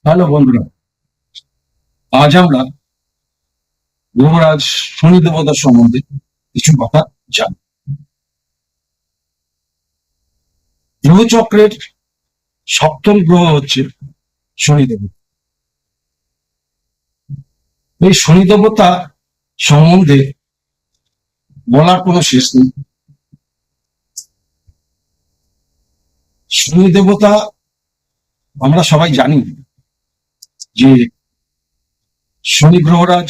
Hello বন্ধুরা, আজ আমরা গ্রহরাজ শনি দেবতার সম্বন্ধে কিছু কথা জানি। গ্রহচক্রের সপ্তম গ্রহ হচ্ছে শনি দেবতা। এই শনি দেবতা সম্বন্ধে বলার কোনো শেষ নেই। শনি দেবতা আমরা সবাই জানি যে শনি গ্রহরাজ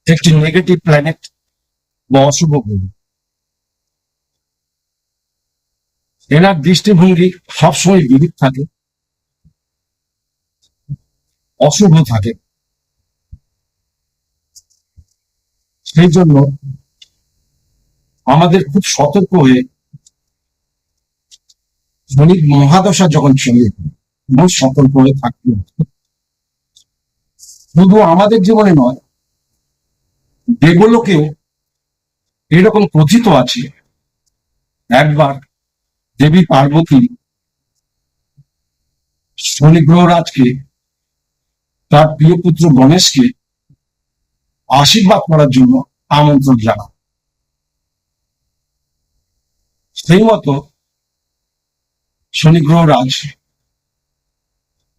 একটি নেগেটিভ প্ল্যানেট বা অশুভ গ্রহ। এনার দৃষ্টিভঙ্গি সবসময় বিরূপ থাকে, অশুভ থাকে। সেই জন্য আমাদের খুব সতর্ক হয়ে শনি মহাদশা যখন চলে বহু সতর্ক হয়ে থাকতে হবে। শুধু আমাদের জীবনে নয়, দেবলোকেও এরকম কথিত আছে। একবার দেবী পার্বতী শনি গ্রহরাজকে তার প্রিয় পুত্র গণেশকে আশীর্বাদ করার জন্য আমন্ত্রণ জানান। সেই মতো শনি গ্রহরাজ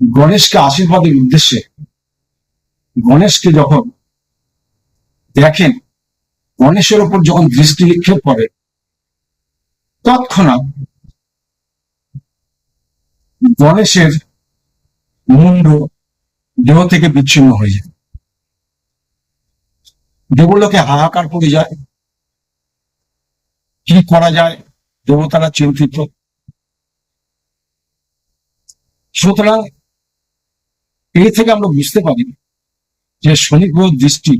গণেশকে আশীর্বাদের উদ্দেশ্যে গণেশকে যখন দেখেন, গণেশের ওপর যখন দৃষ্টি নিক্ষেপ করে, তৎক্ষণাৎ গণেশের মুন্ড দেহ থেকে বিচ্ছিন্ন হয়ে যায়। দেবলোকে হাহাকার পড়ে যায়, কি করা যায়, দেবতারা চিন্তিত। সুতরাং এই থেকে আমরা বুঝতে পারি যে শনি গ্রহ দৃষ্টি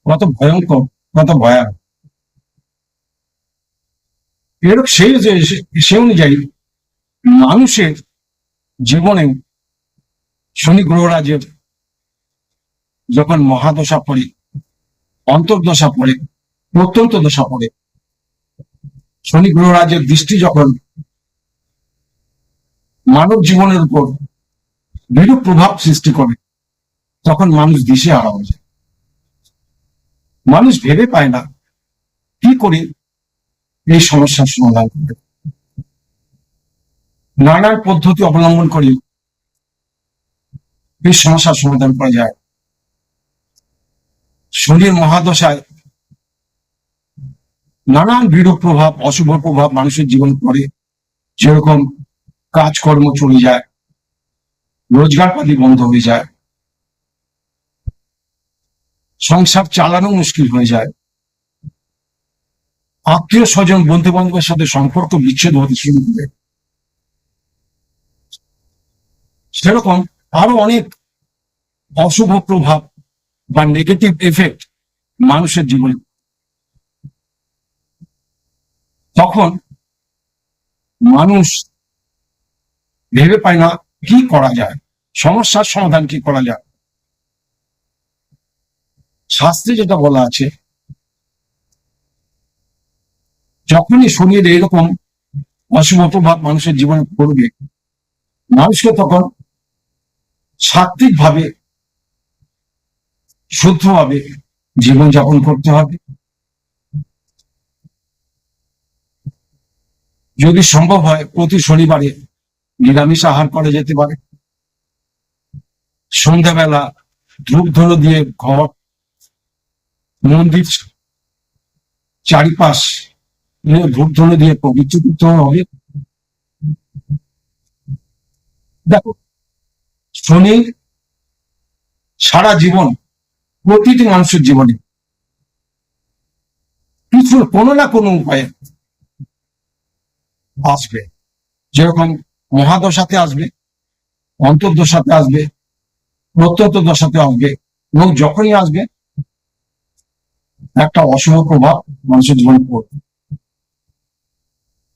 কত ভয়ঙ্কর, কত ভয়ানক। এরূপ সে অনুযায়ী মানুষের জীবনে শনি গ্রহরাজের যখন মহাদশা পড়ে, অন্তর্দশা পড়ে, প্রত্যন্ত দশা পড়ে, শনি গ্রহরাজের দৃষ্টি যখন মানব জীবনের উপর বিরূপ প্রভাব সৃষ্টি করে, তখন মানুষ দিশেহারা হয়ে যায়। মানুষ ভেবে পায় না কি করে এই সমস্যার সমাধান করবে। নানান পদ্ধতি অবলম্বন করে এই সমস্যার সমাধান করা যায়। শনির মহাদশায় নানান বিরূপ প্রভাব, অশুভ প্রভাব মানুষের জীবন পড়ে। যেরকম কাজকর্ম চলে যায়, রোজগার পাতি বন্ধ হয়ে যায়, সংসার চালানো মুশকিল হয়ে যায়, আত্মীয় স্বজন বন্ধু বান্ধবের সাথে সম্পর্ক বিচ্ছেদ হতে শুরু করে। সেরকম আরো অনেক অশুভ প্রভাব বা নেগেটিভ এফেক্ট মানুষের জীবনে। তখন মানুষ ভেবে পায় না কি করা যায়, সমস্যার সমাধান কি করা যায়। শাস্ত্রে যেটা বলা আছে, যখনই শনির এরকম অশুভ প্রভাব মানুষের জীবনে পড়বে, মানুষকে তখন সাত্বিক ভাবে, শুদ্ধভাবে জীবনযাপন করতে হবে। যদি সম্ভব হয় প্রতি শনিবারে নিরামিষ আহার করে যেতে পারে। সন্ধ্যাবেলা ধূপ ধুনো দিয়ে ঘর, মন্দির চারিপাশ ধূপ ধুনো দিয়ে পবিত্র করতে হবে। দেখো, শনির সারা জীবন প্রতিটি মানুষের জীবনে কিছু কোনো না কোনো উপায়ে আসবে। যেরকম মহাদশাতে আসবে, অন্তর্দশাতে আসবে, প্রত্যন্ত দশাতে আসবে, এবং যখনই আসবে একটা অশুভ প্রভাব মানুষের জীবনে পড়বে।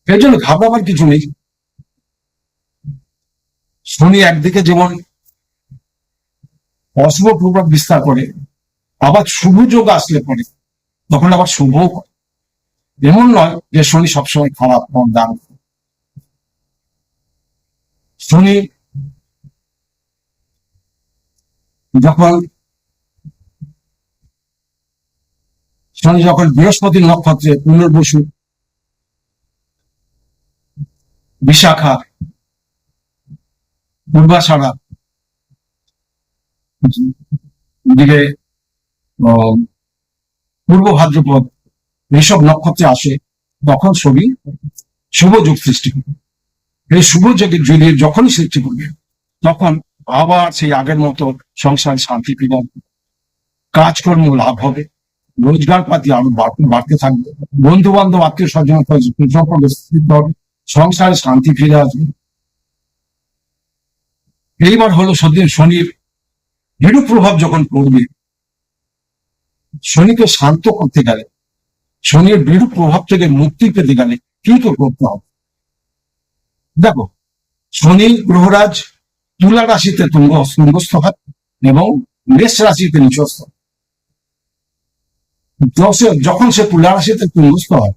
এর জন্য ঘাবড়াবার কিছু নেই। শনি একদিকে যেমন অশুভ প্রভাব বিস্তার করে, আবার শুভ যোগ আসলে পরে তখন আবার শুভ। এমন নয় যে শনি সবসময় খারাপ দান। শনি যখন শনি যখন বৃহস্পতির নক্ষত্রে পুনর্বসু, বিশাখা, পূর্বাষাঢ়া, দিকে পূর্ব ভাদ্রপদ এইসব নক্ষত্রে আসে, তখন শনি শুভ যোগ সৃষ্টি করবে। এই শুভ যোগের যদি যখনই সৃষ্টি করবে, তখন আবার সেই আগের মতো সংসারে শান্তি ফিরে আসবে, কাজকর্ম লাভ হবে, রোজগার পাতি আরো বাড়তে থাকবে, বন্ধু বান্ধব আত্মীয় স্বজন সম্পর্ক স্থির হবে, সংসারে শান্তি ফিরে আসবে। এইবার হলো শনির বিরূপ প্রভাব যখন পড়বে, শনিকে শান্ত করতে গেলে, শনির বিরূপ প্রভাব থেকে মুক্তি পেতে গেলে কি করতে হবে? দেখো, শনি গ্রহরাজ তুলা রাশিতে তুঙ্গস্থ হয় এবং মেষ রাশিতে নিচস্থ। যখন সে তুলা রাশিতে তুঙ্গস্থ হয়,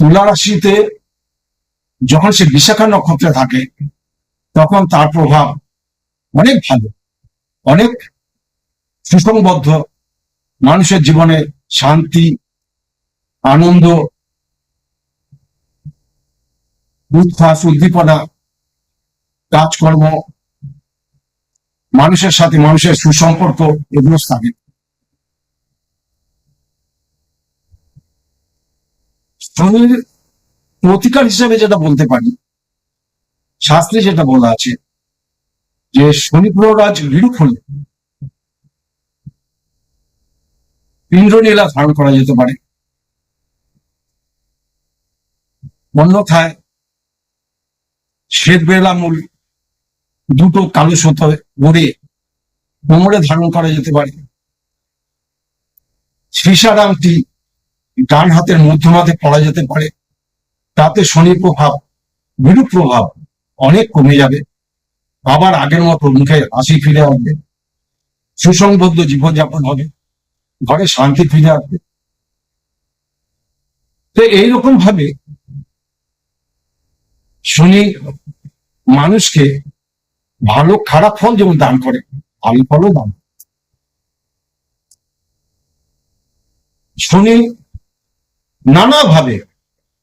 তুলা রাশিতে যখন সে বিশাখা নক্ষত্রে থাকে, তখন তার প্রভাব অনেক ভালো, অনেক সুসংবদ্ধ, মানুষের জীবনে শান্তি, আনন্দ, উচ্ছ্বাস, উদ্দীপনা, কাজকর্ম, মানুষের সাথে মানুষের সুসম্পর্ক, এগুলো থাকে। শনির প্রতিকার হিসেবে যেটা বলতে পারি, শাস্ত্রে যেটা বলা আছে যে শনি গ্রহরাজ বিরূপ হলে ইন্দ্রনীলা ধারণ করা যেতে পারে, অন্যথায় শ্বেত বেলা মূল দুটো কালো সুতো গড়ে কোমরে ধারণ করা যেতে পারে, সীসার আংটি ডান হাতের মধ্যমাতে পড়া যেতে পারে। তাতে শনির প্রভাব, বিরূপ প্রভাব অনেক কমে যাবে, আবার আগের মতো মুখে হাসি ফিরে আসবে, সুসংবদ্ধ জীবনযাপন হবে, ঘরে শান্তি ফিরে আসবে। তো এইরকম ভাবে শনি মানুষকে ভালো খারাপ ফল যেমন দান করে, ভালো ফলও দান। শনি নানাভাবে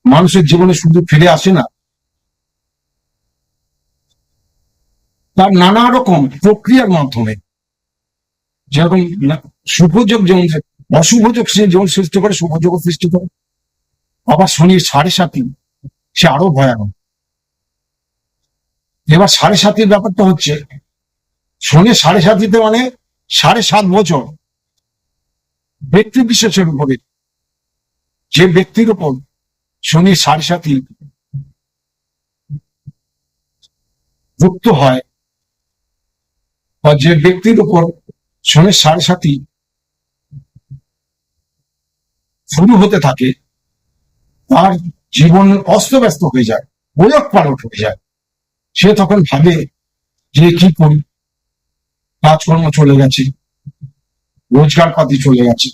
মানুষের জীবনে শুধু ফিরে আসে না, তার নানা রকম প্রক্রিয়ার মাধ্যমে, যেরকম শুভযোগ যেমন অশুভযোগ সে যেমন সৃষ্টি করে, শুভযোগ সৃষ্টি করে। আবার শনির 7.5, সে আরো ভয়ানক। এবার 7.5 ব্যাপারটা হচ্ছে, শনি 7.5 মানে 7.5 বছর ব্যক্তি বিশেষের উপরে, যে ব্যক্তির উপর শনি 7.5 যুক্ত হয়, বা যে ব্যক্তির উপর শনি 7.5 শুরু হতে থাকে, তার জীবন অস্তব্যস্ত হয়ে যায়, ওলট পালট হয়ে যায়। সে তখন ভাবে যে কি করি, কাজকর্ম চলে গেছে, রোজগার পাতি চলে গেছে,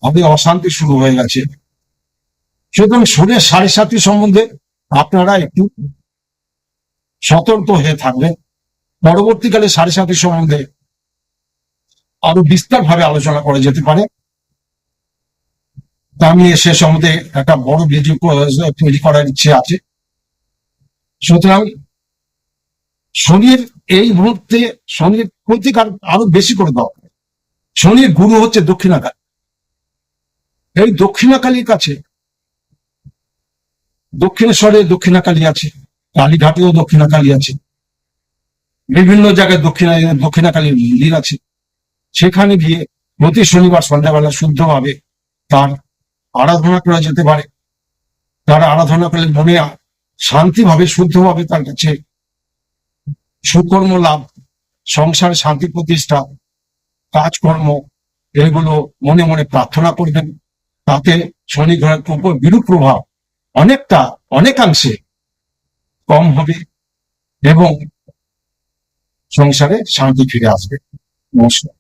হবে অশান্তি শুরু হয়ে গেছে। সুতরাং শনি 7.5 সম্বন্ধে আপনারা একটু সতর্ক হয়ে থাকবেন। পরবর্তীকালে 7.5 সম্বন্ধে আরো বিস্তার ভাবে আলোচনা করা যেতে পারে। তা আমি সে সম্বন্ধে একটা বড় ভিডিও তৈরি করার ইচ্ছে আছে। সুতরাং শনির এই মুহূর্তে শনির প্রতিকার আরো বেশি করে দরকার। শনির গুরু হচ্ছে দক্ষিণাকালী। এই দক্ষিণাকালীর কাছে, দক্ষিণেশ্বরে দক্ষিণাকালী আছে, কালীঘাটেও দক্ষিণাকালী আছে, বিভিন্ন জায়গায় দক্ষিণাকালীর মন্দির আছে। সেখানে গিয়ে প্রতি শনিবার সন্ধ্যাবেলা শুদ্ধভাবে তার আরাধনা করা যেতে পারে। তার আরাধনা করলে মনে শান্তিভাবে, শুদ্ধভাবে তার কাছে সুকর্ম লাভ, সংসারে শান্তি প্রতিষ্ঠা, কাজকর্ম, এগুলো মনে মনে প্রার্থনা করবেন। তাতে শনি গ্রহের বিরূপ প্রভাব অনেকাংশে কম হবে এবং সংসারে শান্তি ফিরে আসবে। নমস্কার।